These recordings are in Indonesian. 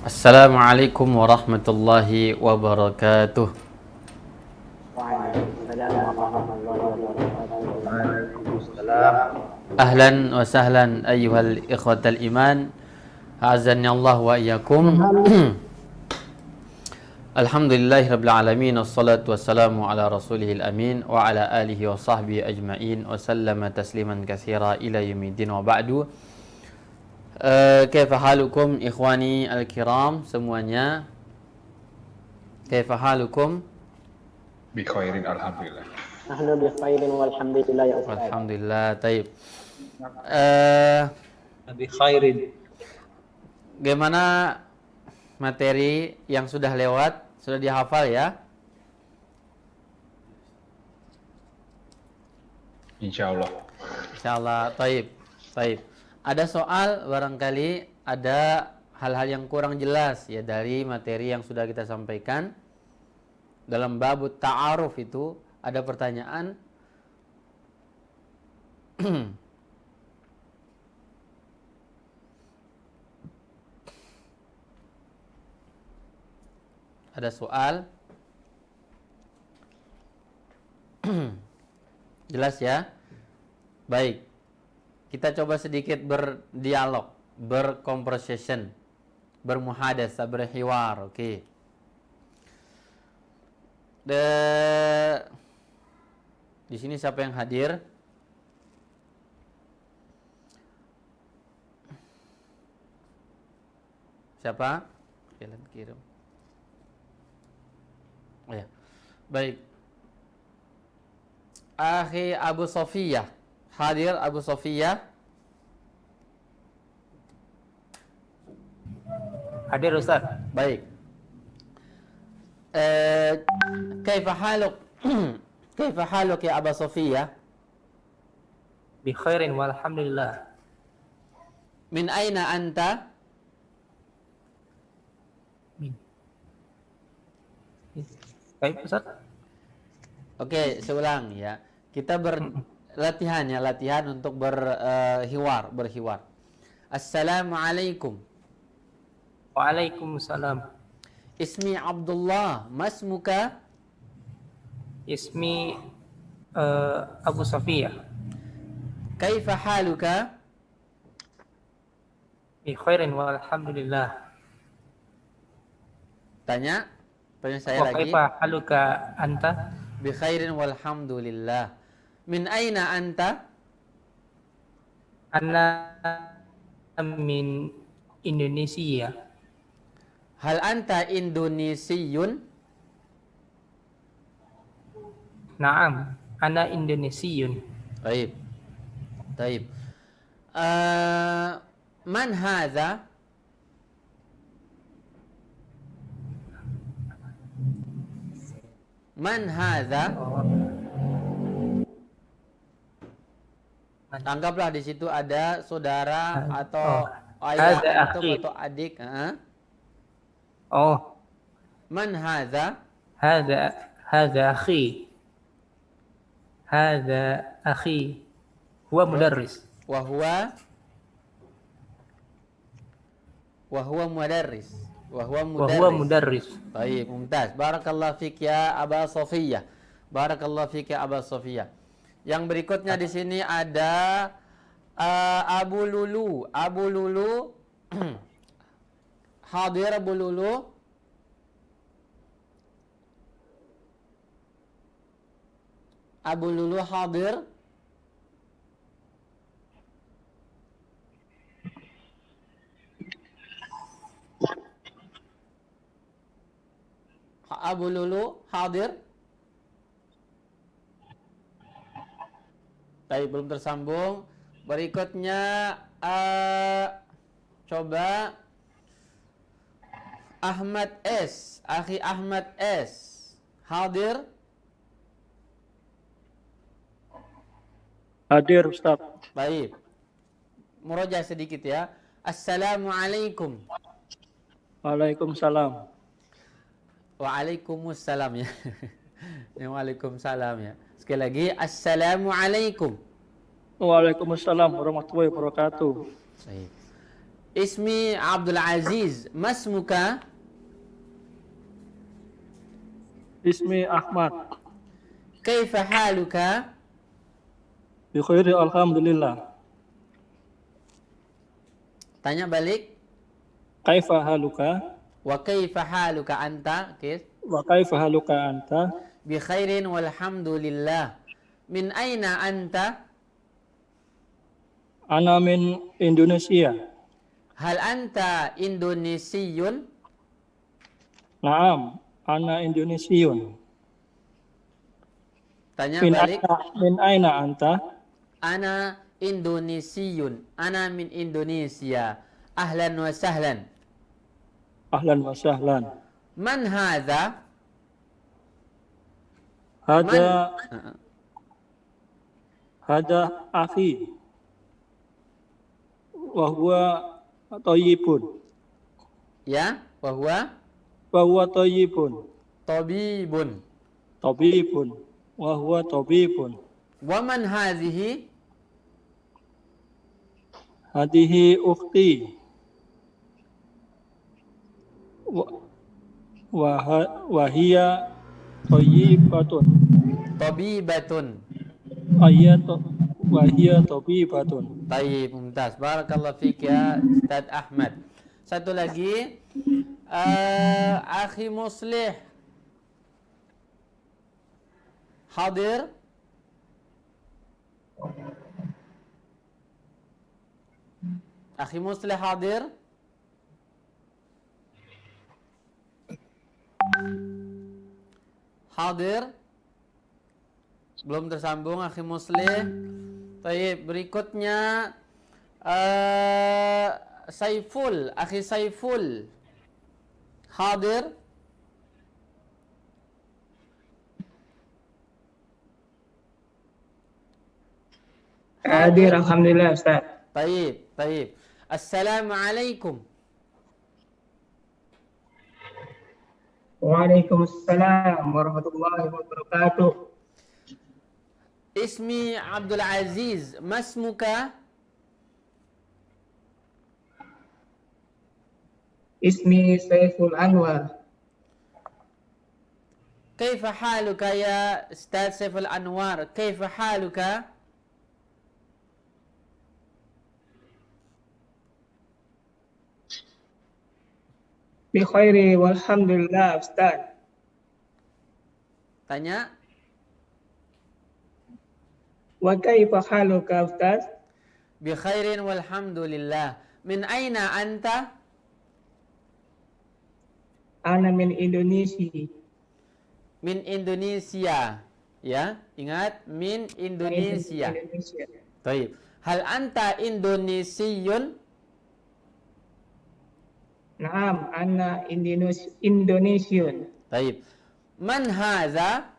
Assalamualaikum warahmatullahi wabarakatuh. Waalaikumsalam warahmatullahi wabarakatuh. Waalaikumsalam. Ahlan wa sahlan ayyuhal ikhwatal iman. A'azzani Allah wa iyyakum. Alhamdulillahirabbil alamin wassalatu wassalamu ala rasulihil amin wa ala alihi wa sahbihi ajmain wa sallama tasliman katsira ila yaumiddin wa ba'du. Kaifa halukum ikhwani al-kiram semuanya? Kaifa halukum? Bi khairin alhamdulillah. Nahnu bi khairin walhamdulillah ya Ustaz. Alhamdulillah, taib. Bi khairin. Gimana materi yang sudah lewat? Sudah dihafal ya? Insyaallah. Insyaallah, taib. Taib. Ada soal barangkali ada hal-hal yang kurang jelas ya dari materi yang sudah kita sampaikan. Dalam bab ta'aruf itu ada pertanyaan ada soal jelas ya? Baik. Kita coba sedikit berdialog, berconversation, bermuhadasah, berhiwar, oke. Di sini siapa yang hadir? Siapa? Kalian kirim. Oh ya. Baik. Akhi Abu Sofiyah. Hadir Abu Sofiyah? Hadir Ustaz. Baik. Kaifa haluk? Kaifa haluk ya Abu Sofiyah? Bi khairin walhamdulillah. Min aina anta? Baik Ustaz. Oke, seulang ya. Kita latihan untuk berhiwar. Assalamualaikum. Waalaikumsalam. Ismi Abdullah, masmuka? Ismi Abu Safiyah. Kaifa haluka? Bi khairin walhamdulillah. Tanya saya Wa lagi. kaifa haluka anta? Bi khairin walhamdulillah. Min aina anta? Ana min Indonesia. Hal anta Indonesiyun? Naam, ana Indonesiun. Baik. Baik. Man hadza? Man hadza? Anggaplah di situ ada saudara atau ayah Hadza antum akhi. atau adik. Oh, Man hadza? hadza akhi. Hadza akhi. Huwa mudarris. Wa huwa mudarris. Wa huwa mudarris. Baik, mumtaz. Barakallahu fik ya Aba Sofiyah. Barakallahu fik ya Aba Sofiyah. Yang berikutnya di sini ada Abu Lulu. Abu Lulu. Hadir Abu Lulu. Abu Lulu hadir. Abu Lulu hadir. Baik, belum tersambung. Berikutnya coba Ahmad S. Akhi Ahmad S. Hadir. Hadir Ustaz. Baik. Murojaah sedikit ya. Assalamualaikum. Waalaikumsalam. Waalaikumsalam ya. Waalaikumsalam ya. Sekali lagi, Assalamualaikum. Waalaikumsalam warahmatullahi wabarakatuh. Baik. Ismi Abdul Aziz, masmuka? Ismi Ahmad. Kaifa haluka? Bi khairi alhamdulillah. Tanya balik. Kaifa haluka? Wa kaifa haluka anta? Kis? Wa kaifa haluka anta? Bi khairin walhamdulillah. Min aina anta? Ana min Indonesia. Hal anta Indonesiyun? Naam, ana Indonesiun. Tanya balik. Min aina anta? Ana Indonesiyun. Ana min Indonesia. Ahlan wa sahlan. Ahlan wa sahlan. Man hadha? Hada akhi. Wa huwa thayyibun. Ya, wa huwa Wa huwa thayyibun. tabibun. Tabibun. Wa huwa tabibun. Wa man hadhihi? Hadihi ukhti. Wa hiya thayyibatun. Tabibatun. Wa hiya tabibatun. Baik, mumtaz. Barakallahu fik ya Ustaz Ahmad. Satu lagi, Akhi Muslih. Hadir? Akhi Muslih hadir? Hadir? Belum tersambung Akhi Muslih. Baik, berikutnya Saiful, Akhi Saiful. Hadir? Hadir, alhamdulillah Ustaz. Baik, baik. Assalamualaikum. Waalaikumsalam warahmatullahi wabarakatuh. Ismi Abdul Aziz, masmuka? Ismi Saiful Anwar. كيف حالك يا أستاذ سيف الأنوار؟ كيف حالك؟ Bikhairi walhamdulillah Ustaz. Tanya. Wa kaifa haluka Ustaz? Bi khairin walhamdulillah. Min aina anta? Ana min Indonesia. Min Indonesia. Ya, ingat min Indonesia. Indonesia. Baik. Hal anta Indonesiyun? Naam, ana Indonesiun. Baik. Man hadza?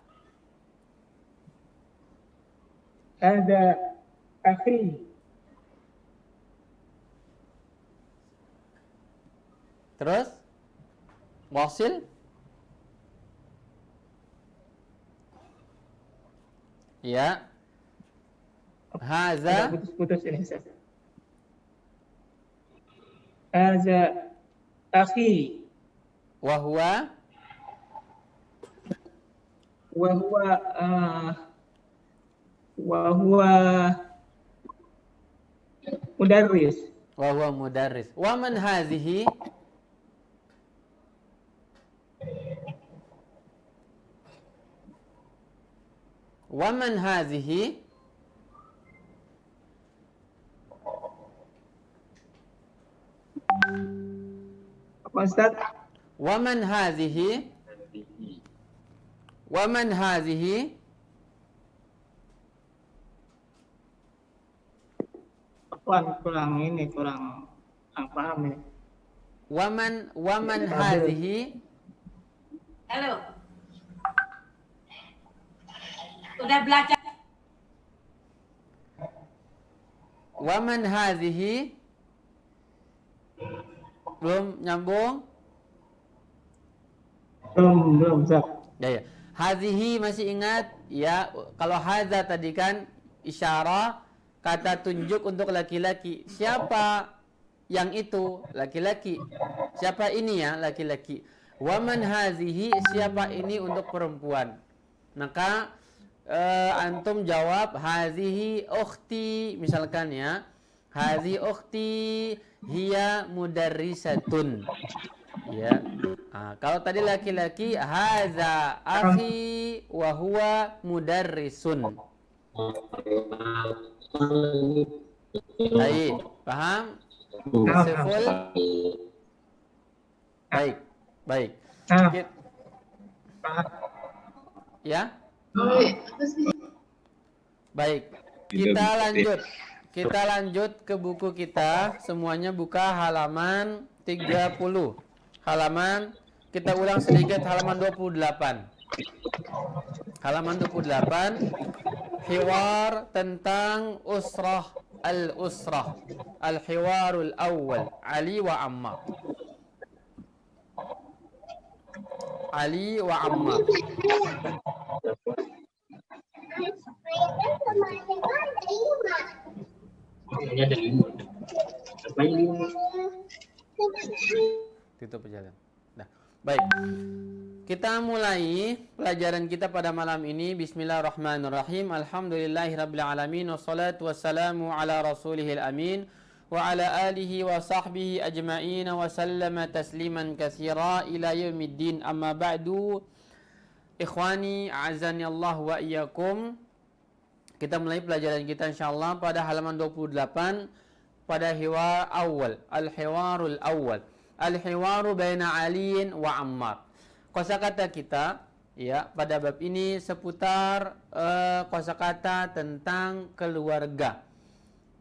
Hada akhi. Terus? Wasil? Ya. Hadza? Putus-putus ini Ustaz. Hada akhi. Wahwa? Wahwa mudarris. Wahwa mudarris. Wa man hadhihi? Wa man hadhihi? Apa Ustaz? Wa man hadhihi? Wa man hadhihi? Kurang paham ini. Wa man hadhihi? Halo. Udah belajar. Wa man hadhihi? Belum nyambung? Belum Ustaz. Ya, ya. Hadhihi masih ingat? Ya, kalau hadza tadi kan isyarah, kata tunjuk untuk laki-laki. Siapa yang itu laki-laki. Siapa ini ya? Laki-laki. Wa man hazihi, siapa ini untuk perempuan. Maka antum jawab hazihi ukhti, misalkan ya. Hazihi ukhti hiya mudarrisatun. Ya. Nah, kalau tadi laki-laki haza akhi wa huwa mudarrisun. Baik, paham? Seful. Baik, baik. Ya? Baik. Kita lanjut ke buku kita. Semuanya buka halaman 30. Halaman, kita ulang sedikit, halaman 28. Halaman 28. Hiwar tentang usrah al-usrah. Al-hiwarul awal. Ali wa Ammar. Ali wa Ammar. Tutup jalan. Nah, baik. Kita mulai pelajaran kita pada malam ini. Bismillahirrahmanirrahim. Alhamdulillahirabbil alamin wassalatu wassalamu ala rasulihil amin wa ala alihi wa sahbihi ajma'in wa sallama tasliman katsira ila yaumiddin. Amma ba'du. Ikhwani a'azzani Allah wa iyyakum. Kita mulai pelajaran kita insyaallah pada halaman 28 pada hiwar awal, al-hiwarul awal. Al-hiwaru baina Aliin wa Ammar. Kosakata kita ya pada bab ini seputar kosakata tentang keluarga.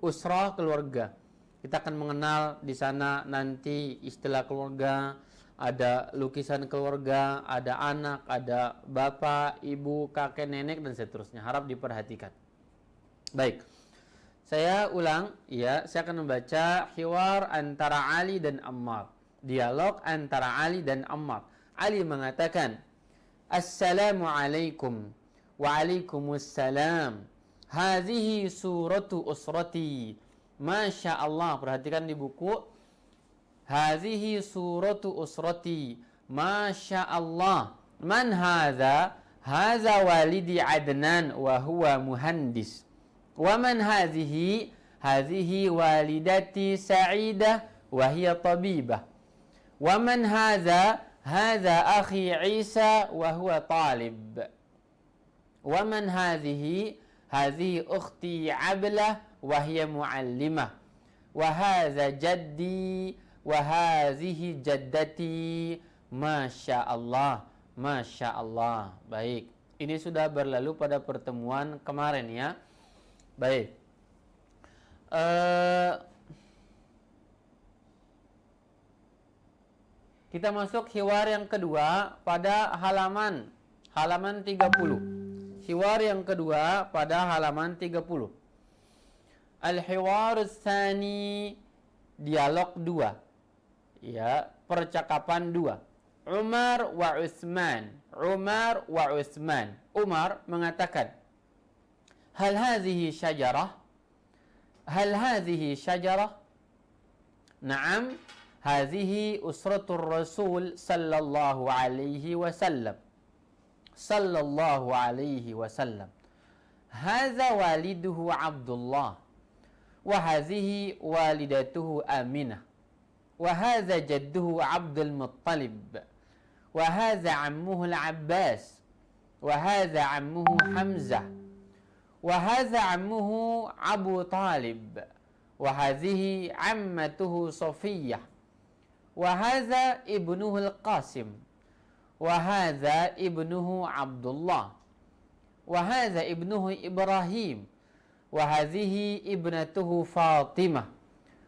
Usrah, keluarga. Kita akan mengenal di sana nanti istilah keluarga, ada lukisan keluarga, ada anak, ada bapak, ibu, kakek, nenek dan seterusnya. Harap diperhatikan. Baik. Saya ulang ya, saya akan membaca hiwar antara Ali dan Ammar. Dialog antara Ali dan Ammar. Ali mengatakan, Assalamualaikum. Waalaikumsalam. Hadhihi suratu usrati. Masya Allah. Perhatikan di buku. Hadhihi suratu usrati. Masya Allah. Man hadha? Hadha walidi Adnan wa huwa muhandis. Wa man hadhihi? Hadhihi walidati Sa'idah wa hiya tabibah. Wa man hadha? Hadha akhi Isa wa huwa talib. Wa man hadhihi? Hadhihi ukhti Ablah wa hiya muallimah. Wa hadha jaddi wa hadhihi jaddati. Masya Allah. Masya Allah. Baik. Ini sudah berlalu pada pertemuan kemarin ya. Baik. Kita masuk hiwar yang kedua pada halaman 30. Hiwar yang kedua pada halaman 30. Al-hiwar tsani, dialog 2. Ya, percakapan 2. Umar wa Utsman. Umar wa Utsman. Umar mengatakan, Hal hadhihi syajarah? Hal hadhihi syajarah? Naam, hadhihi usratur Rasul sallallahu alaihi wasallam. Sallallahu alaihi wasallam. Hadza waliduhu Abdullah. Wa hadhihi walidatuhu Aminah. Wa hadza jadduhu Abdul Muttalib. Wa hadza ammuhu Al-Abbas. Wa hadza ammuhu Hamzah. وهذا عمه أبو طالب وهذه عمته صفية وهذا ابنه القاسم وهذا ابنه عبد الله وهذا ابنه إبراهيم وهذه ابنته فاطمة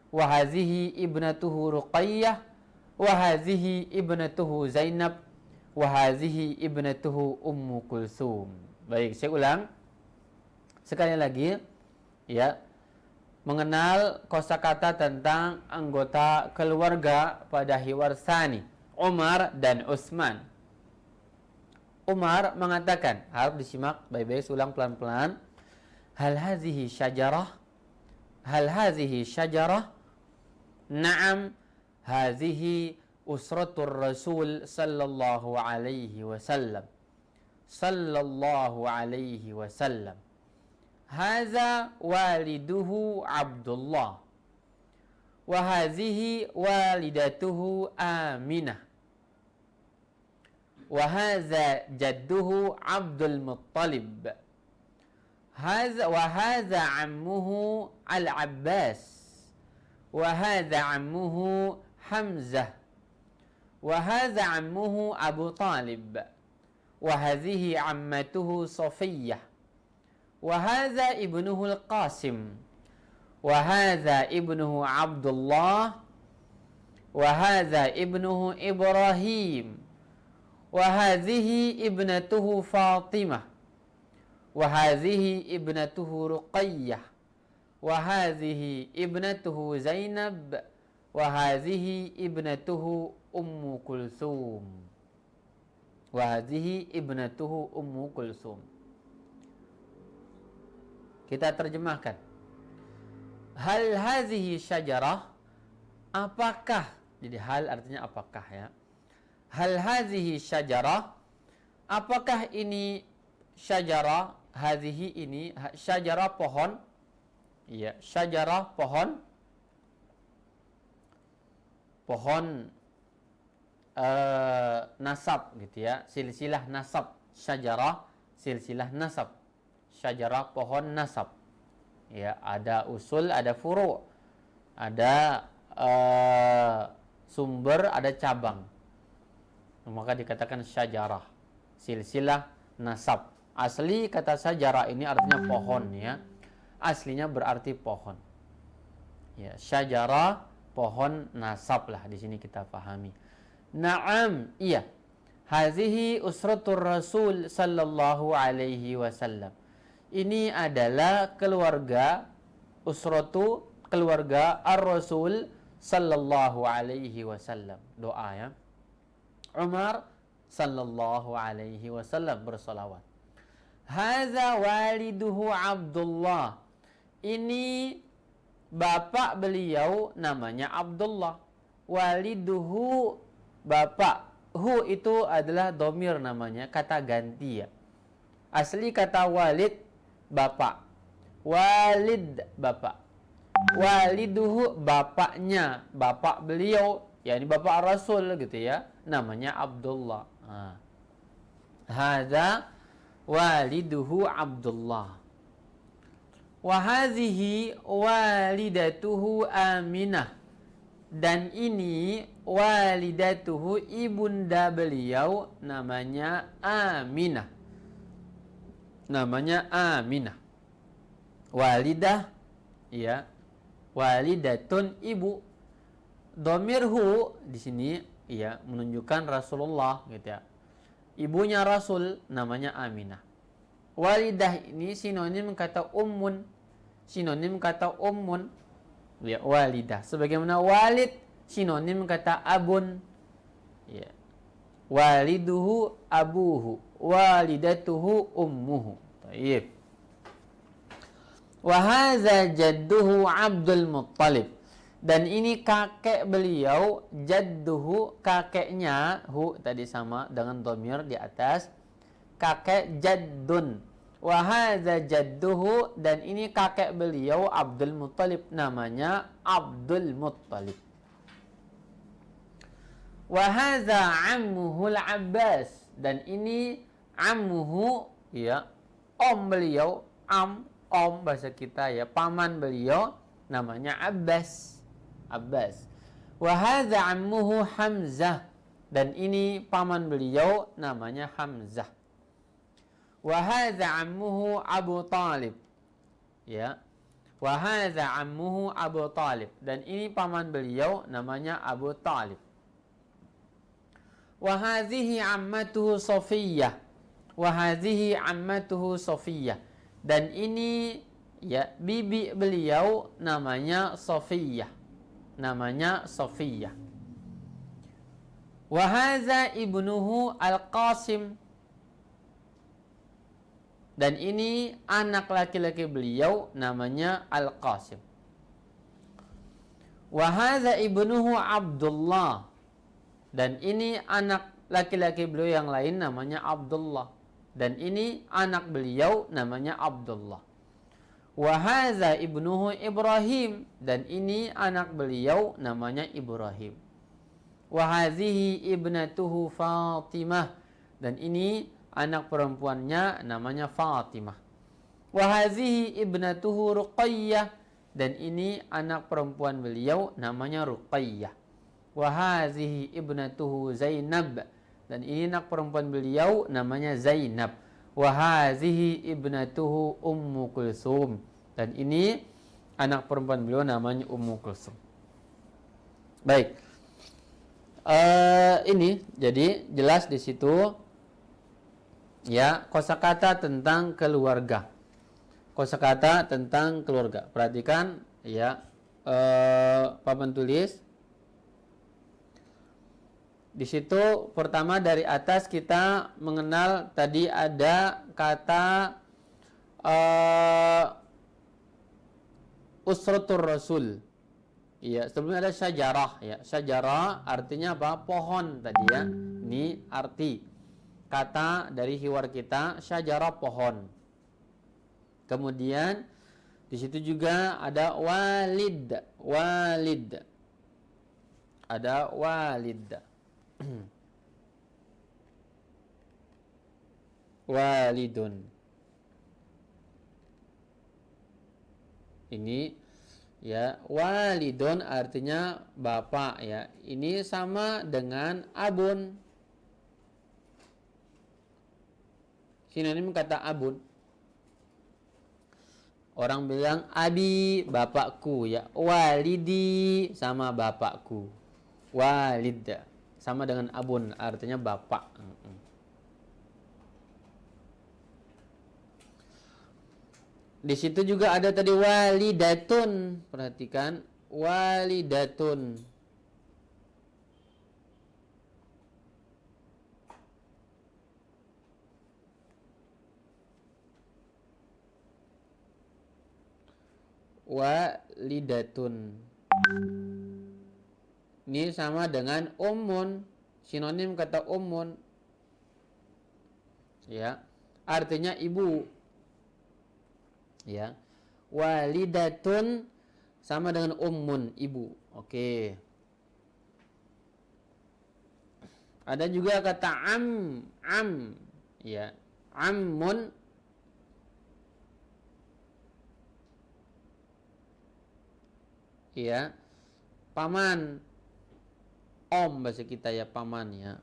وهذه ابنته رقية وهذه ابنته زينب وهذه ابنته أم كلثوم. Baik, saya ulang. Sekali lagi, ya, mengenal kosakata tentang anggota keluarga pada hiwar tsani, Umar dan Utsman. Umar mengatakan, harap disimak baik-baik, ulang pelan-pelan. Hal hadhihi syajarah? Hal hadhihi syajarah? Na'am, hadhihi usratur Rasul sallallahu alaihi wasallam. Sallallahu alaihi wasallam. Hadza waliduhu Abdullah. Wa hadhihi walidatuhu Aminah. Wa hadza jadduhu Abdul Muttalib. وهذا عمه العباس وهذا عمه حمزة وهذا عمه أبو طالب وهذه عمته صفية وهذا ابنه القاسم وهذا ابنه عبد الله وهذا ابنه إبراهيم وهذه ابنته فاطمة وهذه ابنته رقية وهذه ابنته زينب وهذه ابنته أم كلثوم وهذه ابنته أم كلثوم. Kita terjemahkan. Hal hadhihi syajarah, apakah, jadi hal artinya apakah ya. Hal hadhihi syajarah, apakah ini syajarah, hadhihi ini syajarah pohon, ya, syajarah pohon, pohon nasab gitu ya, silsilah nasab, syajarah silsilah nasab, syajarah pohon nasab, ya, ada usul, ada furu', ada sumber, ada cabang, maka dikatakan syajarah, silsilah nasab. Asli kata syajarah ini artinya pohon ya. Aslinya berarti pohon. Ya, syajarah pohon nasab lah di sini kita pahami. Naam, iya. Hazihi usratur Rasul sallallahu alaihi wasallam. Ini adalah keluarga usratu, keluarga ar-Rasul sallallahu alaihi wasallam. Doa ya. Umar sallallahu alaihi wasallam bersalawat. Hadza waliduhu Abdullah. Ini bapak beliau namanya Abdullah. Waliduhu bapak. Hu itu adalah domir namanya, kata ganti ya. Asli kata walid bapak. Walid bapak. Waliduhu bapaknya, bapak beliau, yakni bapak Rasul gitu ya. Namanya Abdullah. Hadza waliduhu Abdullah. Wa hadhihi walidatuhu Aminah. Dan ini walidatuhu, ibunda beliau namanya Aminah. Namanya Aminah. Walidah ya. Walidatun ibu. Dhamirhu di sini ya menunjukkan Rasulullah gitu ya. Ibunya Rasul namanya Aminah. Walidah ini sinonim kata ummun. Sinonim kata ummun. Ya, walidah. Sebagaimana walid sinonim kata abun. Ya. Waliduhu abuhu. Walidatuhu ummuhu. Baik. Wa hadza jadduhu Abdul Muttalib. Dan ini kakek beliau, jadduhu, kakeknya, hu tadi sama dengan dhamir di atas, kakek jaddun. Wa hadza jadduhu, dan ini kakek beliau Abdul Muttalib, namanya Abdul Muttalib. Wa hadza ammuhul Abbas, dan ini ammuhu ya, om beliau, om bahasa kita ya, paman beliau namanya Abbas. Abbas. Wa hadza ammuhu Hamzah, dan ini paman beliau namanya Hamzah. Wa hadza ammuhu Abu Talib. Ya. Wa hadza ammuhu Abu Talib, dan ini paman beliau namanya Abu Talib. Wa hadhihi ammatuhu Safiyah. Wa hadhihi ammatuhu Safiyah. Dan ini ya bibi beliau namanya Safiyah. Namanya Safiyah. Wa hadza ibnuhu Al-Qasim. Dan ini anak laki-laki beliau namanya Al-Qasim. Wa hadza ibnuhu Abdullah. Dan ini anak laki-laki beliau yang lain namanya Abdullah. Dan ini anak beliau namanya Abdullah. Wa hadza ibnuhu Ibrahim. Dan ini anak beliau namanya Ibrahim. Wa hadhihi ibnatuhu Fatimah. Dan ini anak perempuannya namanya Fatimah. Wa hadhihi ibnatuhu Ruqayyah. Dan ini anak perempuan beliau namanya Ruqayyah. Wa hadhihi ibnatuhu Zainab. Dan ini anak perempuan beliau namanya Zainab. Wa hadhihi ibnatuhu Ummu Kulsum. Dan ini anak perempuan beliau namanya Ummu Kulsum. Baik. Ini jadi jelas di situ ya kosakata tentang keluarga. Kosakata tentang keluarga. Perhatikan ya papan tulis. Di situ pertama dari atas kita mengenal tadi ada kata usratur rasul. Ya, sebelumnya ada syajarah ya. Syajarah artinya apa? Pohon tadi ya. Ini arti kata dari hiwar kita syajarah pohon. Kemudian di situ juga ada walid. Walid. Ada walid. Walidun. Ini ya, walidun artinya bapak ya. Ini sama dengan abun. Sinonim kata abun. Orang bilang abi, bapakku ya. Walidi sama bapakku. Walid sama dengan abun artinya bapak. Di situ juga ada tadi walidatun. Perhatikan walidatun. Walidatun. Ini sama dengan ummun. Sinonim kata ummun. Ya, artinya ibu. Ya, walidatun sama dengan ummun, ibu. Oke. Ada juga kata am, ya, ammun. Ya, paman, om bahasa kita ya, paman ya.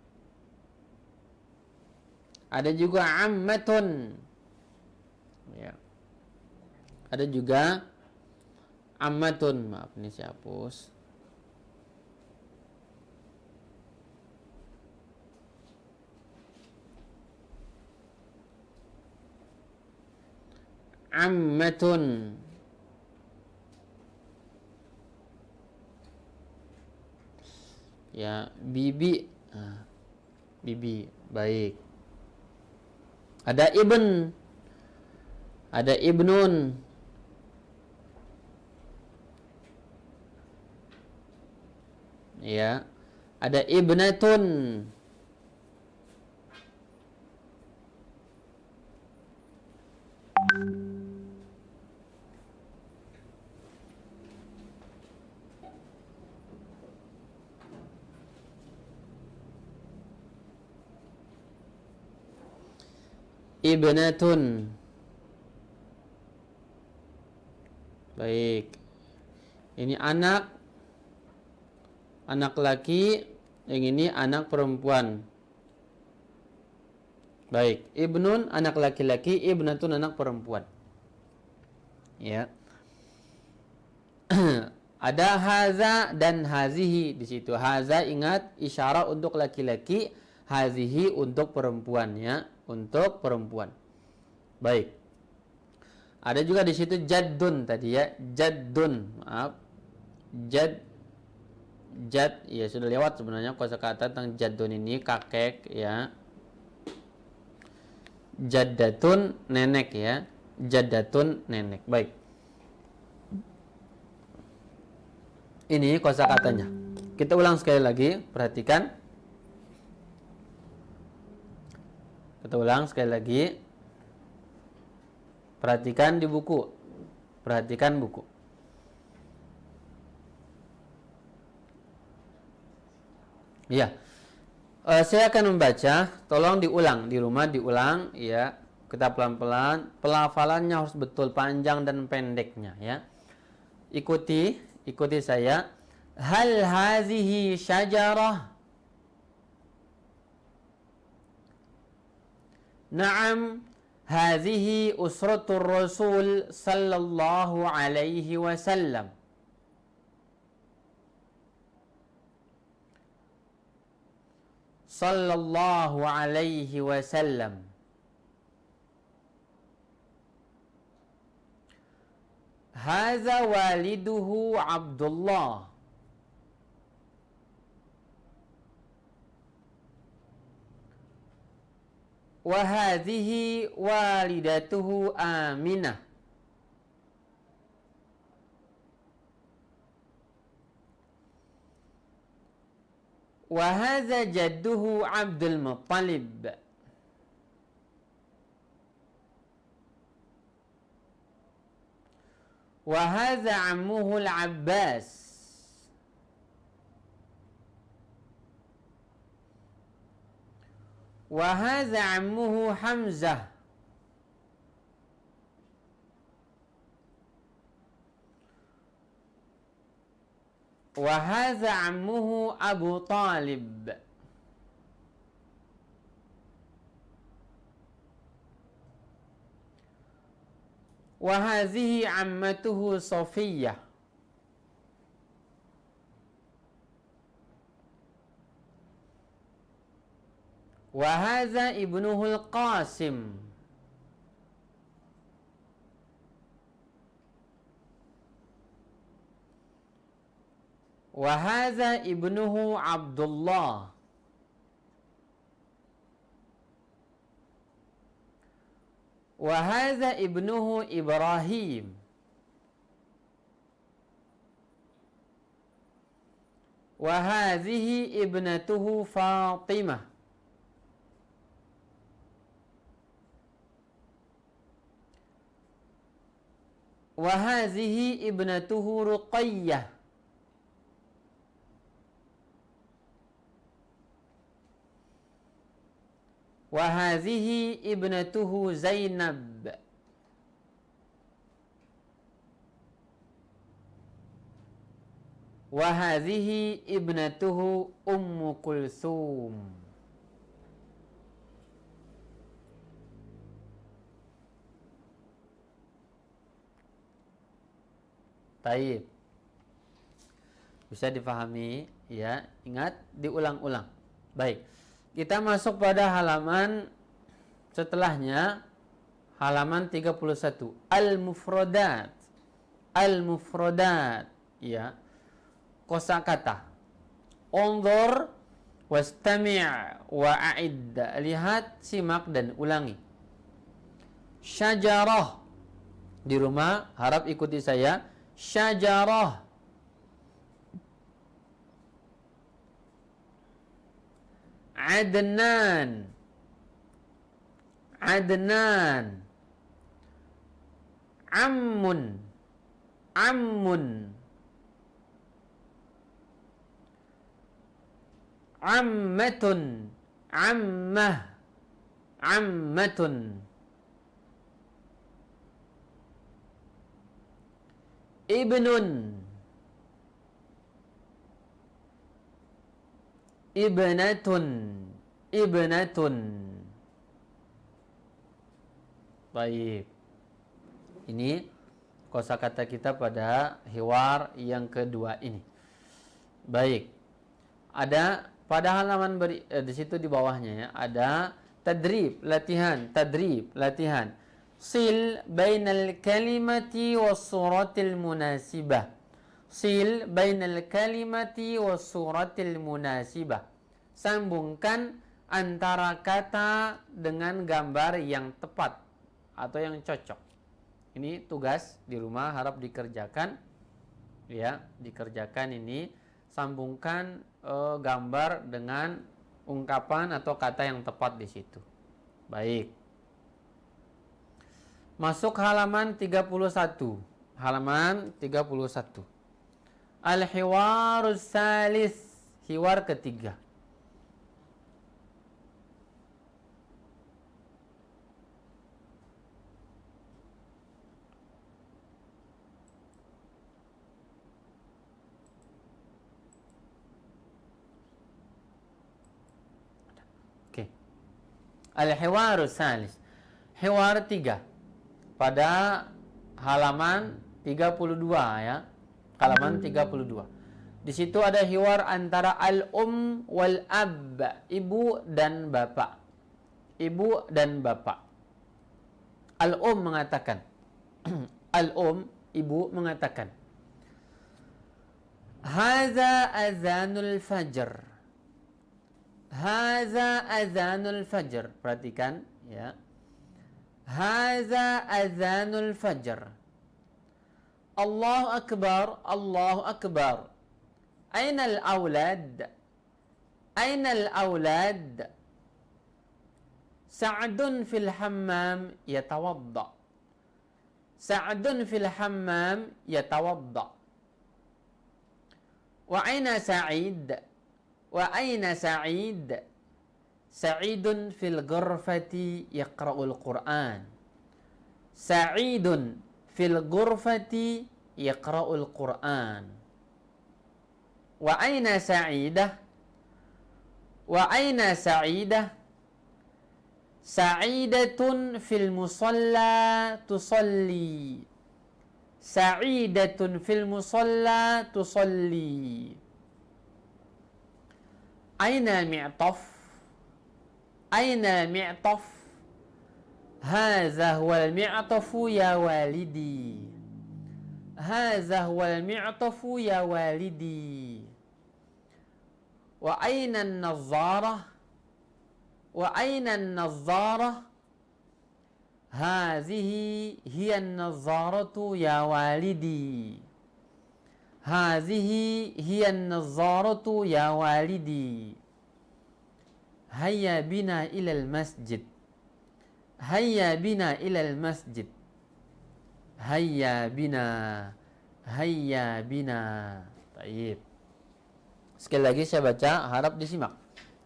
Ada juga ammatun. Ya. Ada juga ammatun. Maaf ini saya hapus. Ammatun. Ya, bibi. Bibi, baik. Ada ibn. Ada ibnun. Ya, ada ibnatun. Ibnatun. Baik. Ini anak laki, yang ini anak perempuan. Baik, ibnun anak laki-laki, ibnatun anak perempuan. Ya. Ada haza dan hazihi di situ. Haza ingat isyarat untuk laki-laki, hazihi untuk perempuan ya, untuk perempuan. Baik. Ada juga di situ jaddun tadi ya, jaddun. Maaf. Jad ya sudah lewat sebenarnya kosakata tentang jaddun ini kakek ya. Jaddatun nenek ya. Jaddatun nenek. Baik. Ini kosakatanya. Kita ulang sekali lagi, perhatikan. Kita ulang sekali lagi. Perhatikan di buku. Perhatikan buku. Ya. Saya akan membaca, tolong diulang di rumah, diulang ya. Kita pelan-pelan, pelafalannya harus betul panjang dan pendeknya ya. Ikuti saya. Hal hazihi syajarah? Naam, hazihi usratur Rasul sallallahu alaihi wasallam. Sallallahu alaihi wasallam. Hadza waliduhu Abdullah. Wa hadhihi walidatuhu Aminah. Wa hadza jadduhu Abdul Muttalib. Wa hadza ammuhu Al-Abbas. Wa hadza ammuhu Hamzah. Wa hadza ammuhu Abu Talib. Wa hadhihi ammatuhu Safiyah. Wa hadza ibnuhu Al-Qasim. Wa hadza ibnuhu Abdullah. Wa hadza ibnuhu Ibrahim. Wa hadhihi ibnatuhu Fatimah. Wa hadhihi ibnatuhu Ruqayyah. Wa hadhihi ibnatuhu Zainab. Wa hadhihi ibnatuhu Ummu Kulthum. Taib. Bisa difahami ya, ingat diulang-ulang. Baik. Kita masuk pada halaman setelahnya, halaman 31. Al-mufradat. Al-mufradat, ya. Kosakata. Unzur wastami' wa'id. Lihat, simak dan ulangi. Syajarah. Di rumah harap ikuti saya. Syajarah. Adnan. Adnan. Ammun. Ammun. Ammatun. Ammah. Ammatun. Ibnun. Ibnatun. Ibnatun. Baik. Ini kosakata kita pada hiwar yang kedua ini. Baik. Ada pada halaman di situ di bawahnya ya, ada tadrib, latihan, tadrib, latihan. Sil bainal kalimati was suratil munasibah. Sil bainal kalimati was suratil munasibah. Sambungkan antara kata dengan gambar yang tepat atau yang cocok. Ini tugas di rumah harap dikerjakan. Ya, dikerjakan ini, sambungkan gambar dengan ungkapan atau kata yang tepat di situ. Baik. Masuk halaman 31. Halaman 31. Al-hiwarus salis, hiwar ketiga. Al-hiwaru salis. Hiwar 3. Pada halaman 32 ya. Halaman 32. Di situ ada hiwar antara al-um wal ab, ibu dan bapak. Ibu dan bapak. Al-um mengatakan al-um, ibu mengatakan, Haza azanul fajr. Haza azanul fajr. Perhatikan ya. Haza azanul fajr. Allahu akbar, Allahu akbar. Aina al-aulad? Aina al-aulad? Sa'dun fil hammam yatawadda. Sa'dun fil hammam yatawadda. Wa aina Sa'id? Wa aina Sa'id? Sa'idun fil ghurfati yaqra'ul Qur'an. Sa'idun fil ghurfati yaqra'ul Qur'an. Wa aina Sa'idah? Wa aina Sa'idah? Sa'idatun fil musalla tusalli. Sa'idatun fil musalla tusalli. Aina mi'taf? Aina mi'taf? Hadza huwal mi'tafu ya walidi. Hadza huwal mi'tafu ya walidi. Wa aina an-nazzarah? Wa aina an-nazzarah? Hazihi hiya an-nazzaratu ya walidi. Hazihi hiya an-nazzaratu ya walidi. Hayya bina ilal masjid. Hayya bina ilal masjid. Hayya bina. Hayya bina. Baik. Sekali lagi saya baca, harap disimak.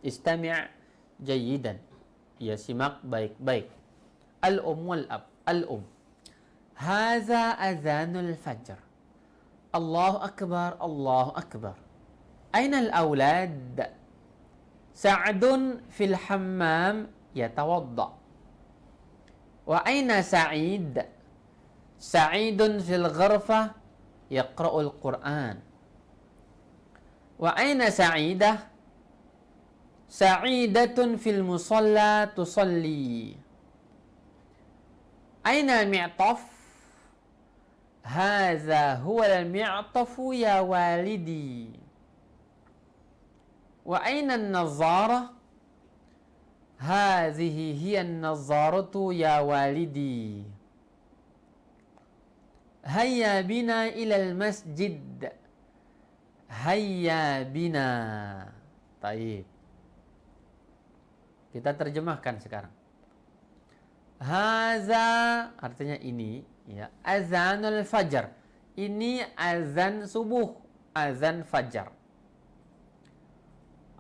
Istami' jayyidan. Ya, simak baik-baik. Al-um wal ab. Al-um. Haza azanul fajr. Allahu akbar, Allahu akbar. Aina al-aulad? Sa'dun fil hammam yatawadda. Wa aina Sa'id? Sa'idun fil ghurfah yaqra'ul Qur'an. Wa aina Sa'idah? Sa'idatun fil musalla tusalli. Aina mi'taf? Hadza huwa al-mi'tafu ya walidi. Wa aina an-nazzarah? Hazihi hiya an-nazzaratu ya walidi. Hayya bina ilal masjid. Hayya bina. Taib. Kita terjemahkan sekarang. Haza artinya ini, ya, azanul fajar. Ini azan subuh, azan fajar.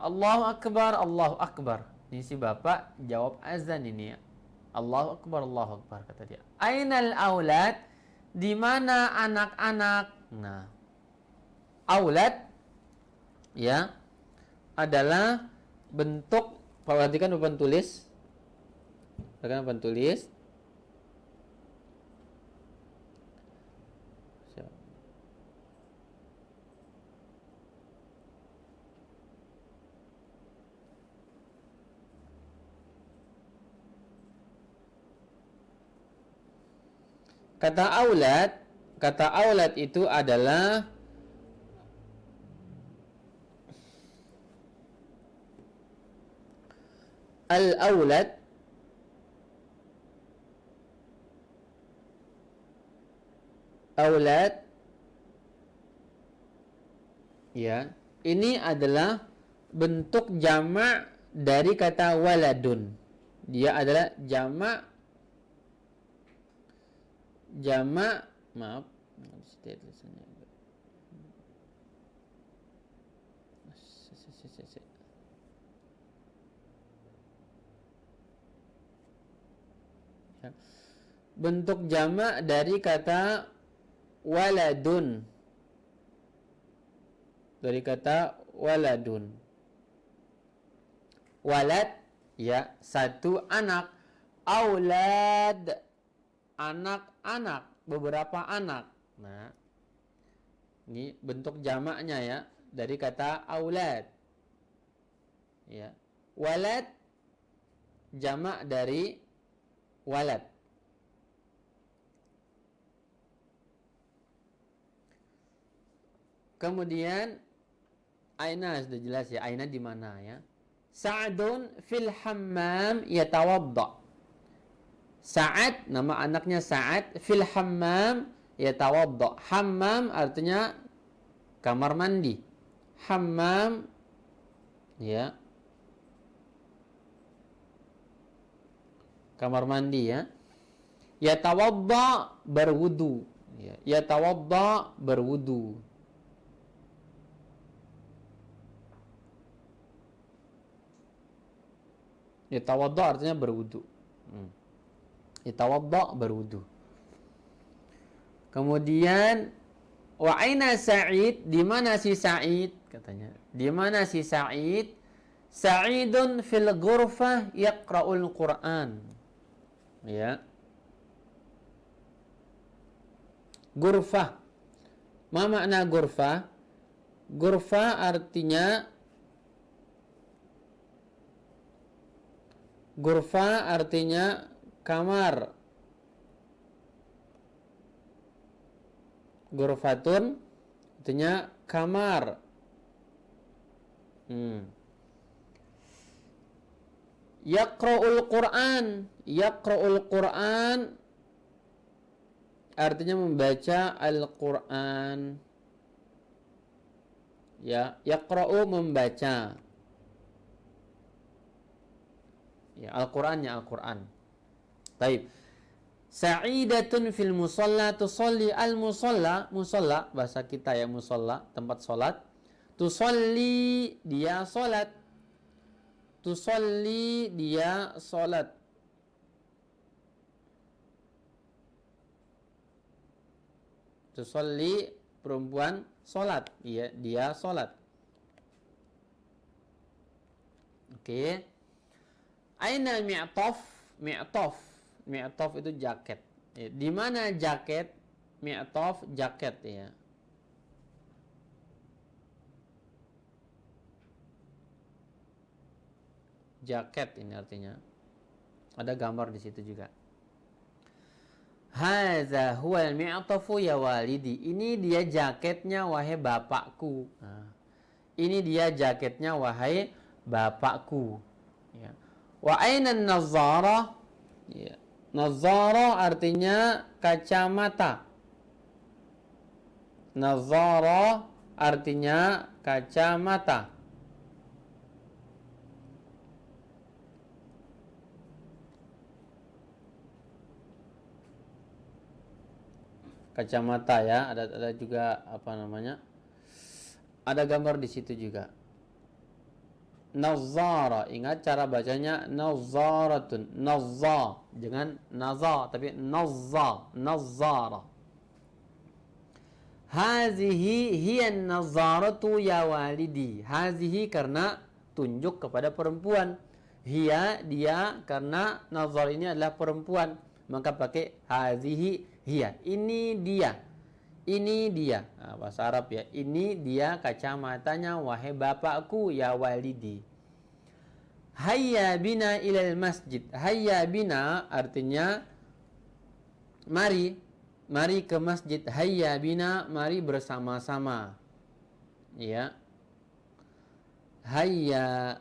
Allahu akbar, Allahu akbar. Ini si bapak jawab azan ini, ya. Allahu akbar, kata dia. Ainal aulad? Di mana anak-anak? Nah, aulad ya adalah bentuk, perhatikan papan tulis. Perhatikan papan tulis. Kata aulad itu adalah al-aulad aulad Ya, ini adalah bentuk jamak dari kata waladun. Dia adalah jamak, maaf, tulisannya. Bentuk jamak dari kata waladun. Dari kata waladun. Walad, ya, satu anak. Aulad, anak-anak, beberapa anak. Nah, ini bentuk jamaknya ya, dari kata aulad. Ya. Walad, jamak dari walad. Kemudian aina sudah jelas ya, aina di mana ya. Sa'dun fil hammam yatawadda. Sa'ad, nama anaknya Sa'ad, fil hammam yatawadda. Hammam artinya kamar mandi. Hammam, ya, kamar mandi ya. Yatawadda, berwudu ya. Yatawadda, berwudu. Yatawadda artinya berwudu. Yatawadda, berwudu. Kemudian wa aina Sa'id, di mana si Sa'id katanya? Di mana si Sa'id? Sa'idun fil ghurfah yaqra'ul Qur'an. Ya. Ghurfah. Ma makna ghurfah? Ghurfah artinya kamar. Ghurfatun artinya kamar. Yaqra'ul Qur'an. Yaqra'ul Qur'an artinya membaca Al-Qur'an. Ya, yaqra'u, membaca. Ya, Al-Qur'annya Al-Qur'an. Baik. Sa'idatun fil musalla tusalli al-musalla, musalla bahasa kita ya, musalla, tempat salat. Tusalli, dia salat. Tusalli, dia salat. Tusalli, perempuan salat, ya, dia salat. Oke. Aina mi'taf? Mi'taf itu jaket. Ya, di mana jaket? Mi'taf, jaket ya. Jaket ini artinya. Ada gambar di situ juga. Hadza huwal mi'tafu ya walidi. Ini dia jaketnya wahai bapakku. Nah, ini dia jaketnya wahai bapakku. Ya. Wa aina nazara? Ya. Nazara artinya kacamata. Nazara artinya kacamata. Kacamata ya, ada juga apa namanya? Ada gambar di situ juga. Nazara, ingat cara bacanya nazaratun, nazza, jangan naza tapi nazza, nazara. Hazihi hiya nazaratu ya walidi. Hazihi karena tunjuk kepada perempuan. Hiya, dia, karena nazar ini adalah perempuan, maka pakai hazihi hiya. Ini dia. Ini dia. Nah, bahasa Arab ya. Ini dia kacamatanya wahai bapakku ya walidi. Hayya bina ilal masjid. Hayya bina artinya mari. Mari ke masjid. Hayya bina, mari bersama-sama. Ya. Hayya.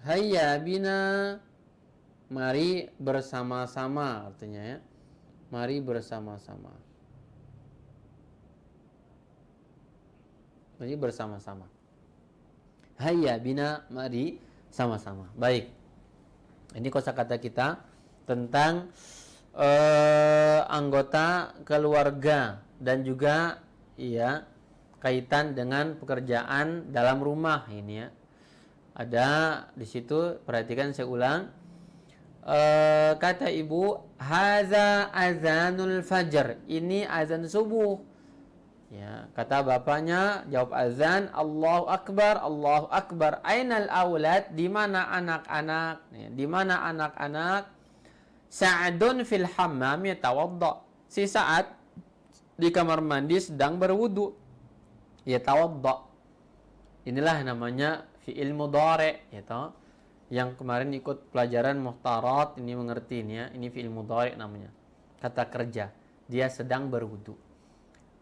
Hayya bina, mari bersama-sama artinya ya. Mari bersama-sama. Mari bersama-sama. Hayya bina, mari sama-sama. Baik. Ini kosakata kita tentang anggota keluarga dan juga ya kaitan dengan pekerjaan dalam rumah ini ya. Ada di situ, perhatikan saya ulang. Kata ibu, haza azanul fajar. Ini azan subuh. Ya, kata bapaknya, jawab azan, Allahu Akbar, Allahu Akbar. Ainal aulad, di mana anak-anak? Ya, di mana anak-anak? Sa'dun fil hammam yatawadda. Si Sa'ad di kamar mandi sedang berwudu. Yatawadda. Inilah namanya fi'il mudhari', gitu. Yang kemarin ikut pelajaran muhtarat ini mengerti ini ya. Ini fi'il mudhari' namanya. Kata kerja. Dia sedang berwudu.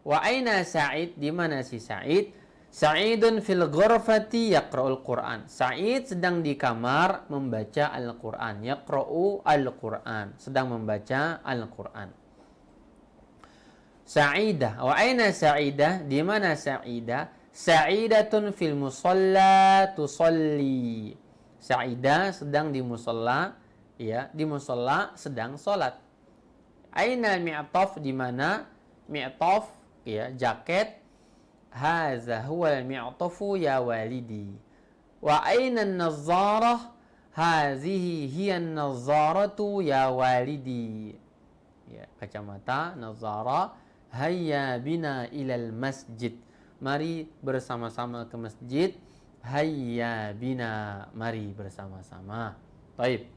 Wa aina Sa'id? Di mana si Sa'id? Sa'idun fil ghurfati yaqra'ul Qur'an. Sa'id sedang di kamar membaca Al-Qur'an. Yaqra'u Al-Qur'an, sedang membaca Al-Qur'an. Sa'idah. Wa aina Sa'idah? Di mana Sa'idah? Sa'idatun fil musalla tusalli. Sa'idah sedang di musalla, ya, di musalla sedang salat. Aina mi'taf? Di mana mi'taf? Ya, jaket. Haza huwal mi'tafu ya walidi. Wa aina an-nazzarah? Hazihi hiya an-nazzaratu ya walidi. Ya, kacamata, nazzarah. Hayya bina ilal masjid. Mari bersama-sama ke masjid. Hayya bina, mari bersama-sama. Baik.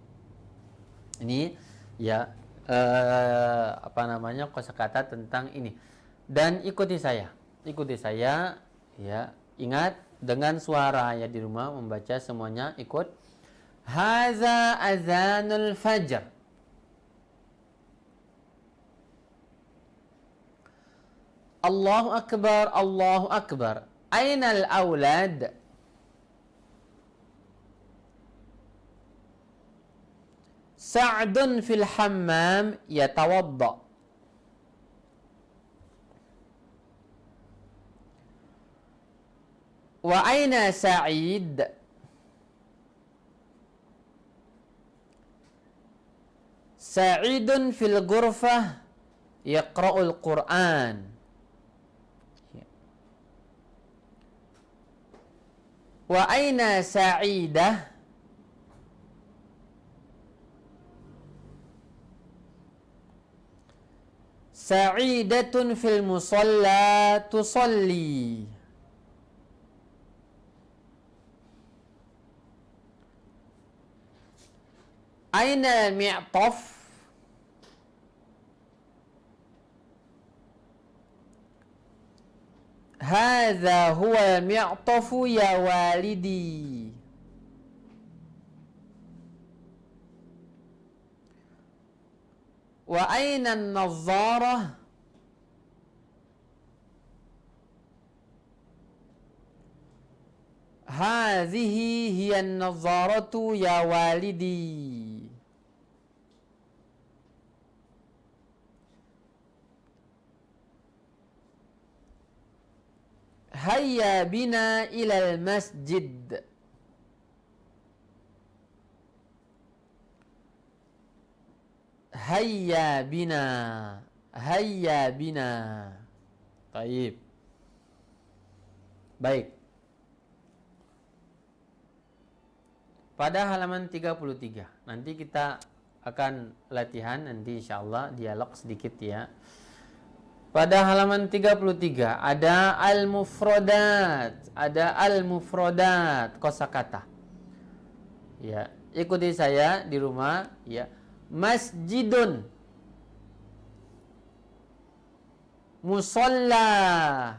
Ini ya apa namanya kosakata tentang ini. Dan ikuti saya ya, ingat dengan suara ya di rumah membaca semuanya, ikut. Haza azanul fajr. Allahu akbar, Allahu akbar. Ainal aulad? Sa'dun fil hammam yatawadda. Wa aina Sa'id? Sa'idun fil ghurfah yaqra'ul Qur'an. Wa aina Sa'idah? Sa'idatun fil musalla tusalli. Aina mi'taf? Hadza huwa mi'tafu ya walidi. Wa aina an-nazzarah? Hazihi hiya an-nazzaratu ya walidi. Hayya bina ilal masjid. Hayya bina. Hayya bina. Baik. Baik. Pada halaman 33. Nanti kita akan latihan nanti insyaallah dialog sedikit ya. Pada halaman 33 ada al-mufradat, kosakata. Ya, ikuti saya di rumah ya. Masjidun, musalla,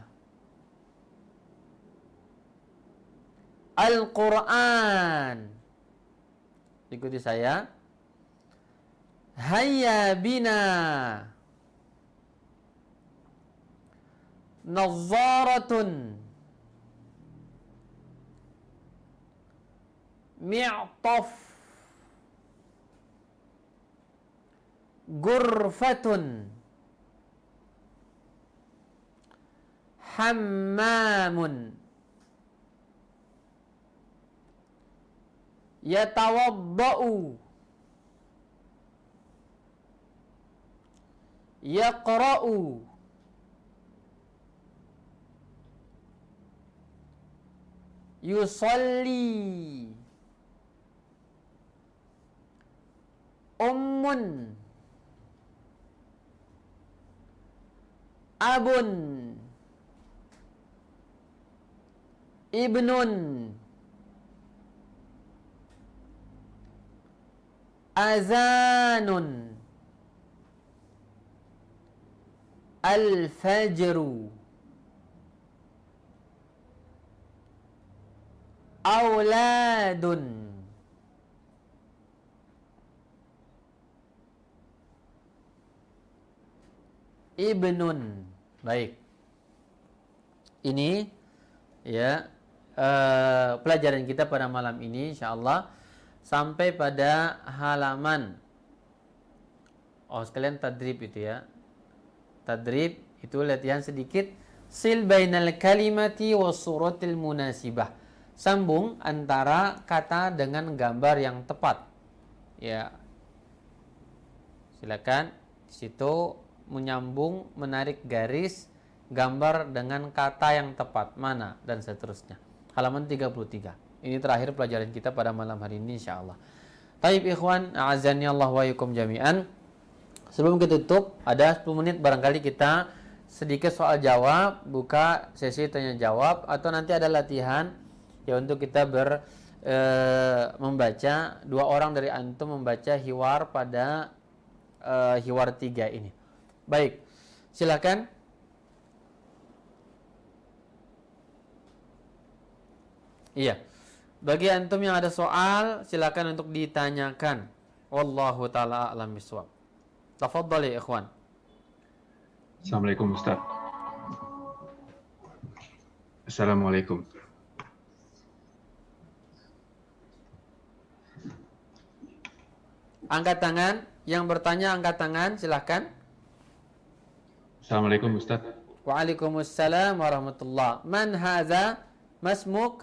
Al-Qur'an. Ikuti saya. Hayya bina. Nazzaratun. mi'taf, gurfatun, hammamun, yatawadda'u, yaqra'u, yusalli, ummun, abun, ibnun, azanun, al-fajru, auladun. Ibnun. Baik. Ini ya pelajaran kita pada malam ini insyaallah sampai pada halaman. Oh, sekalian tadrib itu ya. Tadrib itu latihan sedikit. Sil bainal kalimati was suratil munasibah. Sambung antara kata dengan gambar yang tepat. Ya. Silakan di situ menyambung, menarik garis, gambar dengan kata yang tepat, mana, dan seterusnya. Halaman 33. Ini terakhir pelajaran kita pada malam hari ini insyaallah. Taib ikhwan, a'azani Allah wa yakum jami'an. Sebelum kita tutup, ada 10 menit barangkali kita sedikit soal jawab, buka sesi tanya jawab, atau nanti ada latihan ya untuk kita membaca, 2 orang dari antum membaca hiwar pada hiwar 3 ini. Baik, silakan. Iya. Bagi antum yang ada soal, silakan untuk ditanyakan. Wallahu taala a'lam bishawab. Tafadhal ya ikhwan. Assalamualaikum Ustaz. Assalamualaikum. Angkat tangan, yang bertanya angkat tangan, silakan. Assalamualaikum Ustaz. Waalaikumsalam warahmatullah. Man hadza? Masmuk?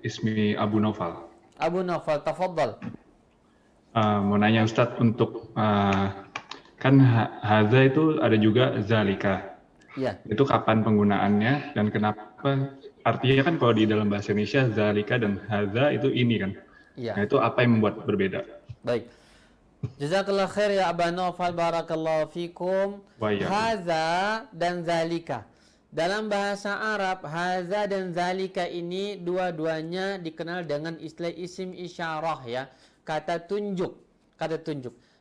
Ismi Abu Naufal. Abu Naufal, tafadhal. Mau nanya Ustaz untuk kan hadza itu ada juga zalika. Iya. Itu kapan penggunaannya dan kenapa? Artinya kan kalau di dalam bahasa Indonesia zalika dan hadza itu ini kan. Iya. Nah, itu apa yang membuat berbeda? Baik. Jazakallah khair ya Aba Naufal, barakallahu fikum. Haza dan zalika. Dalam bahasa Arab, haza dan zalika ini dua-duanya dikenal dengan istilah isim isyarah ya. Kata tunjuk.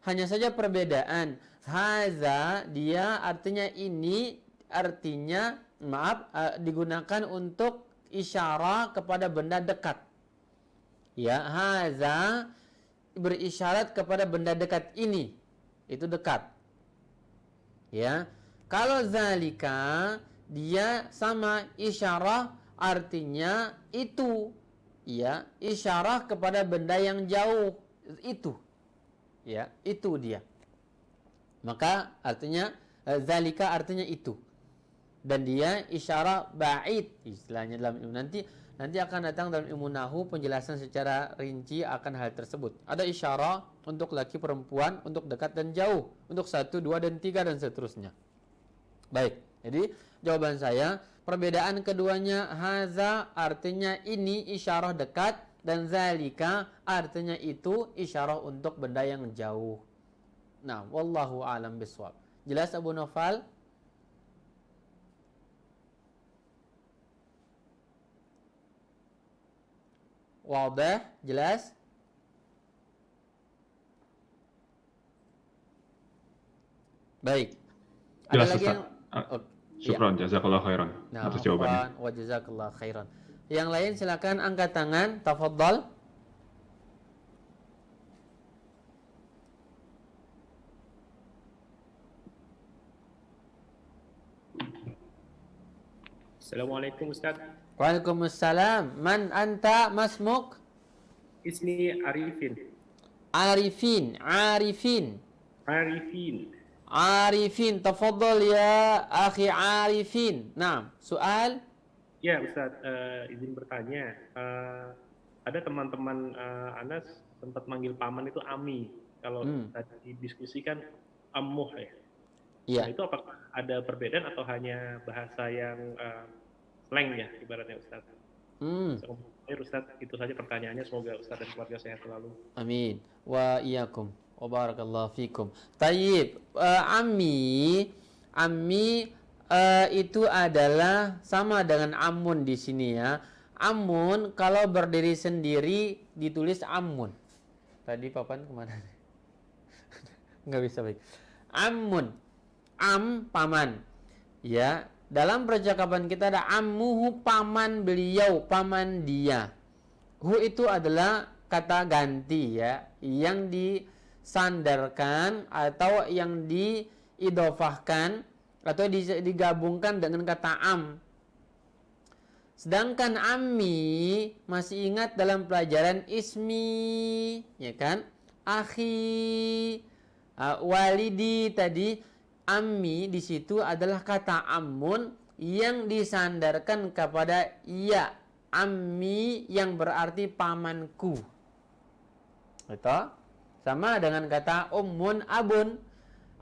Hanya saja perbedaan. Haza dia artinya ini, artinya digunakan untuk isyarah kepada benda dekat. Ya, haza berisyarat kepada benda dekat ini, itu dekat. Ya, kalau zalika dia sama isyarah, artinya itu. Ya, isyarah kepada benda yang jauh itu. Ya, itu dia. Maka artinya zalika artinya itu. Dan dia isyarah ba'id istilahnya dalam ilmu. Nanti akan datang dalam ilmu nahu penjelasan secara rinci akan hal tersebut. Ada isyarah untuk laki perempuan, untuk dekat dan jauh, untuk 1, 2, dan 3 dan seterusnya. Baik, jadi jawaban saya, perbedaan keduanya, haza artinya ini isyarah dekat, dan zalika artinya itu isyarah untuk benda yang jauh. Nah, wallahu a'lam bishawab. Jelas Abu Naufal? Wadah, jelas? Baik. Jelas, Ada lagi Ustaz. yang Syukran, jazakallah khairan atas jawabannya. Wa jazakallah khairan. Yang lain silakan angkat tangan, tafadhal. Assalamualaikum Ustaz. Waalaikumsalam. Man anta, masmuk? Ismi Arifin. Arifin, Arifin. Arifin. Arifin, tafadhal ya akhi Arifin. Nah, soal? Ya Ustaz, izin bertanya. Ada teman-teman Anas sempat manggil paman itu Ami. Kalau tadi diskusikan Ammuh ya. Iya. Nah, itu apakah ada perbedaan atau hanya bahasa yang slang ya ibaratnya Ustaz? Ustaz, itu saja pertanyaannya. Semoga Ustaz dan keluarga sehat selalu. Amin. Wa iyyakum. Wa barakallahu fikum. Tayyib, ammi itu adalah sama dengan amun di sini ya. Amun kalau berdiri sendiri ditulis amun. Tadi papan kemana? Nggak bisa baik. Amun, paman. Ya, dalam percakapan kita ada ammuhu, paman beliau, paman dia. Hu itu adalah kata ganti ya, yang disandarkan atau yang diidofahkan atau digabungkan dengan kata am. Sedangkan ammi masih ingat dalam pelajaran ismi, ya kan? Akhi, walidi tadi. Ammi di situ adalah kata ammun yang disandarkan kepada ya. Ammi yang berarti pamanku. Itu sama dengan kata ummun abun.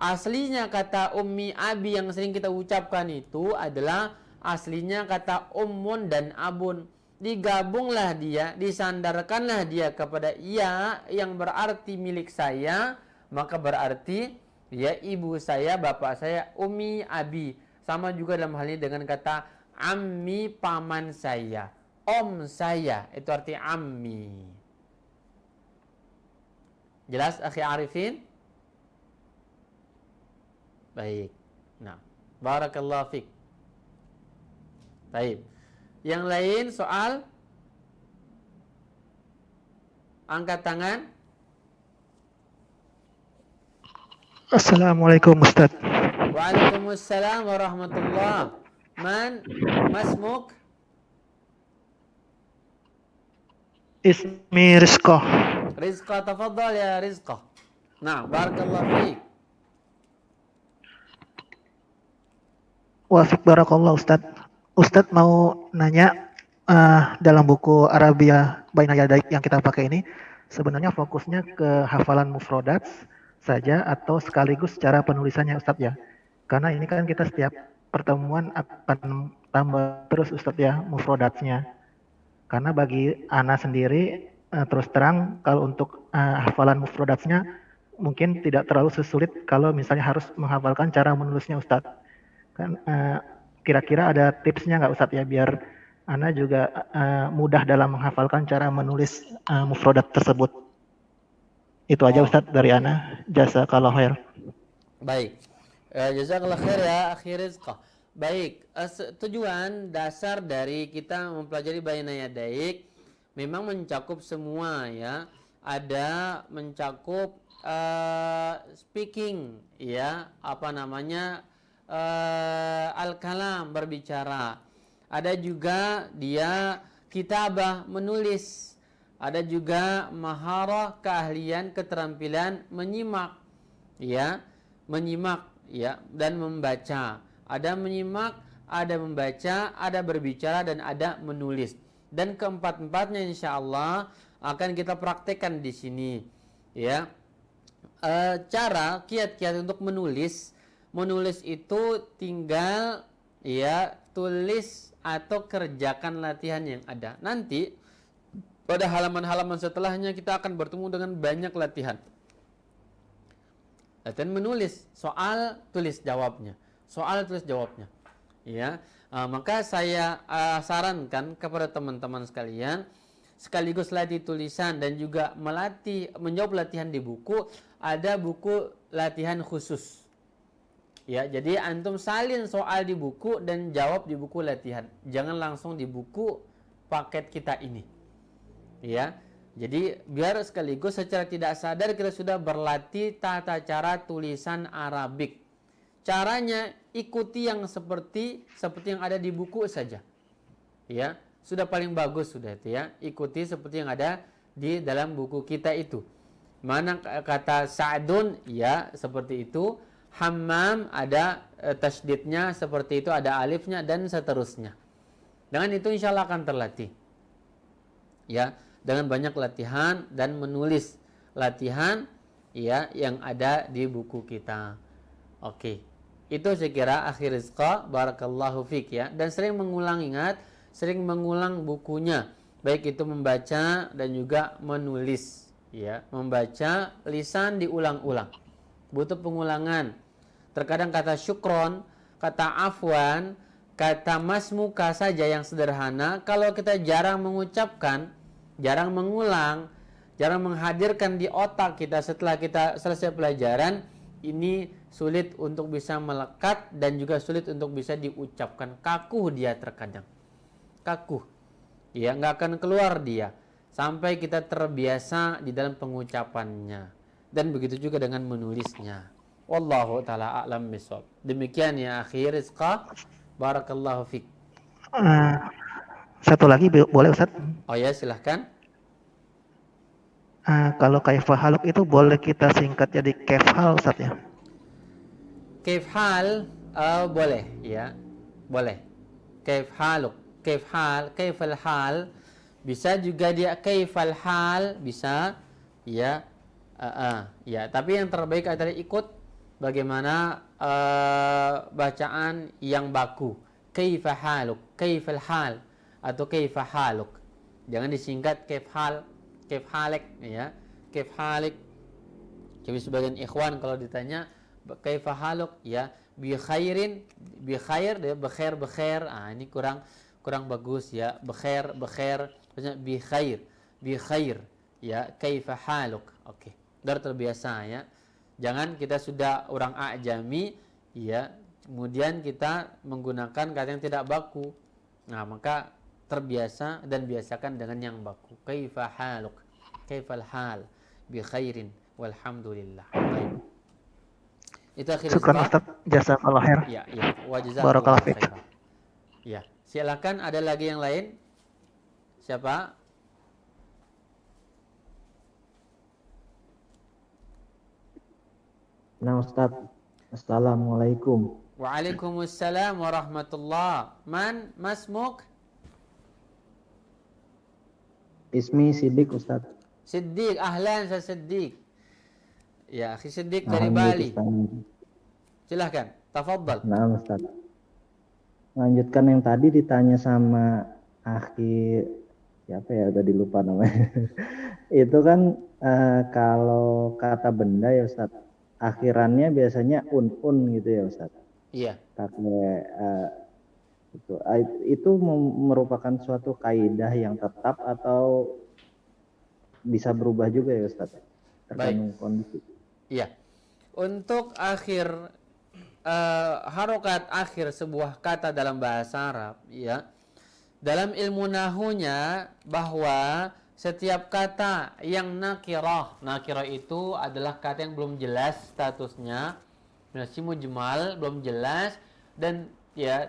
Aslinya kata ummi abi yang sering kita ucapkan itu adalah aslinya kata ummun dan abun. Digabunglah dia, disandarkanlah dia kepada ya yang berarti milik saya, maka berarti ya ibu saya, bapak saya, ummi abi. Sama juga dalam hal ini dengan kata ammi, paman saya, om saya, itu arti ammi. Jelas akhi Arifin? Baik. Nah, barakallahu fik. Baik. Yang lain soal? Angkat tangan. Assalamualaikum Ustaz. Waalaikumsalam warahmatullah. Man masmuk? Ismi Rizqah. Rizqah, tafadhal ya Rizqah. Nah, barakallahu fiik. Wafik barakallah Ustaz. Ustaz mau nanya, dalam buku Arabia Baina Yadaik yang kita pakai ini, sebenarnya fokusnya ke hafalan mufrodat saja atau sekaligus cara penulisannya Ustaz ya? Karena ini kan kita setiap pertemuan akan tambah terus Ustaz ya mufrodatnya. Karena bagi Ana sendiri terus terang kalau untuk hafalan mufrodatnya mungkin tidak terlalu sesulit kalau misalnya harus menghafalkan cara menulisnya Ustaz. Kan kira-kira ada tipsnya nggak Ustaz ya biar Ana juga mudah dalam menghafalkan cara menulis mufrodat tersebut. Itu aja Ustaz dari Ana. Jazakallahu khair. Baik. Jazakallahu khair ya akhi Rizqah. Baik, tujuan dasar dari kita mempelajari Baina Yadaik memang mencakup semua ya. Ada mencakup speaking ya, apa namanya? Al-kalam, berbicara. Ada juga dia kitabah, menulis. Ada juga maharah, keahlian, keterampilan menyimak ya, menyimak ya dan membaca. Ada menyimak, ada membaca, ada berbicara dan ada menulis. Dan keempat-empatnya insyaallah akan kita praktekkan di sini ya. Cara kiat-kiat untuk menulis itu tinggal ya tulis atau kerjakan latihan yang ada. Nanti pada halaman-halaman setelahnya kita akan bertemu dengan banyak latihan. Latihan menulis, soal tulis jawabnya. Soal tulis jawabnya. Ya. Maka saya sarankan kepada teman-teman sekalian sekaligus latih tulisan dan juga menjawab latihan di buku, ada buku latihan khusus. Ya, jadi antum salin soal di buku dan jawab di buku latihan. Jangan langsung di buku paket kita ini. Ya. Jadi biar sekaligus secara tidak sadar kita sudah berlatih tata cara tulisan Arabik. Caranya ikuti yang seperti yang ada di buku saja. Ya, sudah paling bagus sudah itu ya. Ikuti seperti yang ada di dalam buku kita itu. Mana kata Sa'dun, ya seperti itu. Hammam ada tasydidnya seperti itu, ada alifnya dan seterusnya. Dengan itu insya Allah akan terlatih. Ya, dengan banyak latihan dan menulis latihan ya yang ada di buku kita. Oke. Itu saya kira akhir rizqa, barakallahu fik ya. Dan sering mengulang, ingat, sering mengulang bukunya, baik itu membaca dan juga menulis ya. Membaca lisan diulang-ulang, butuh pengulangan. Terkadang kata syukron, kata afwan, kata masmuka saja yang sederhana, kalau kita jarang mengucapkan, jarang mengulang, jarang menghadirkan di otak kita setelah kita selesai pelajaran, ini sulit untuk bisa melekat dan juga sulit untuk bisa diucapkan. Kaku dia terkadang, kaku ya, nggak akan keluar dia sampai kita terbiasa di dalam pengucapannya. Dan begitu juga dengan menulisnya. Wallahu ta'ala a'lam bishawab. Demikian ya akhir rizqa, barakallahu fik. Satu lagi boleh Ustaz? Oh ya, silahkan. Kalau kaifa haluk itu boleh kita singkat jadi kaifhal Ustaz ya? Kaifhal boleh ya, boleh. Kaifhaluk, kaifhal, kaifal hal, bisa juga dia kaifal hal, bisa ya. Ya, tapi yang terbaik adalah ikut bagaimana bacaan yang baku. Kaifa haluk, kaifal hal atau kaifa haluk. Jangan disingkat kaifhal, kaifhalik ya. Kaifhalik. Jadi sebagian ikhwan kalau ditanya kaifa haluk ya, bi khairin, bi khair dia bekhair bekhair. Ini kurang bagus ya. Bekhair bekhair, maksudnya bi khair ya, kaifa haluk. Oke. Sudah terbiasa ya. Jangan kita sudah orang ajami ya, kemudian kita menggunakan kata yang tidak baku. Nah, maka terbiasa dan biasakan dengan yang baku. Kaifa haluk, kaifal hal, bi khairin walhamdulillah. Baik. Itu akhir Syukran Ustaz, jazakallahu khair. Ya, ya. Wa jazakallahu Barakallahu fiik. khairan. Ya, silakan ada lagi yang lain? Siapa? Nah Ustaz, Assalamualaikum. Waalaikumsalam warahmatullah. Man masmuk? Ismi Siddiq Ustaz. Siddiq, ahlan saya Siddiq. Ya, akhi Siddiq dari Bali. Silahkan, tafadhal. Nah Ustaz, lanjutkan yang tadi ditanya sama akhi siapa ya, tadi lupa namanya. Itu kan kalau kata benda ya Ustaz, akhirannya biasanya un gitu ya Ustaz. Iya. Pakai itu merupakan suatu kaidah yang tetap atau bisa berubah juga ya Ustaz, tergantung kondisi. Iya. Untuk akhir harokat akhir sebuah kata dalam bahasa Arab ya, dalam ilmu nahunya bahwa setiap kata yang nakirah itu adalah kata yang belum jelas statusnya, masih mujmal, belum jelas, dan ya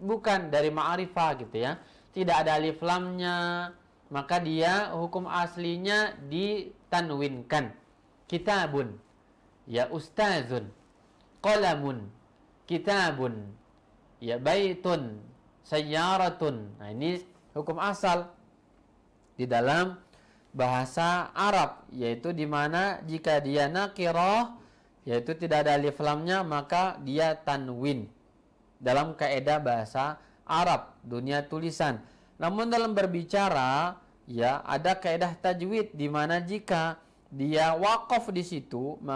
bukan dari ma'rifah gitu ya, tidak ada alif lamnya, maka dia hukum aslinya ditanwinkan. Kitabun ya, ustazun, qalamun, kitabun ya, baitun, sayyaratun. Nah, ini hukum asal di dalam bahasa Arab, yaitu di mana jika dia nakirah, yaitu tidak ada alif lamnya, maka dia tanwin dalam kaidah bahasa Arab, dunia tulisan. Namun dalam berbicara ya ada kaidah tajwid di mana jika dia waqaf di situ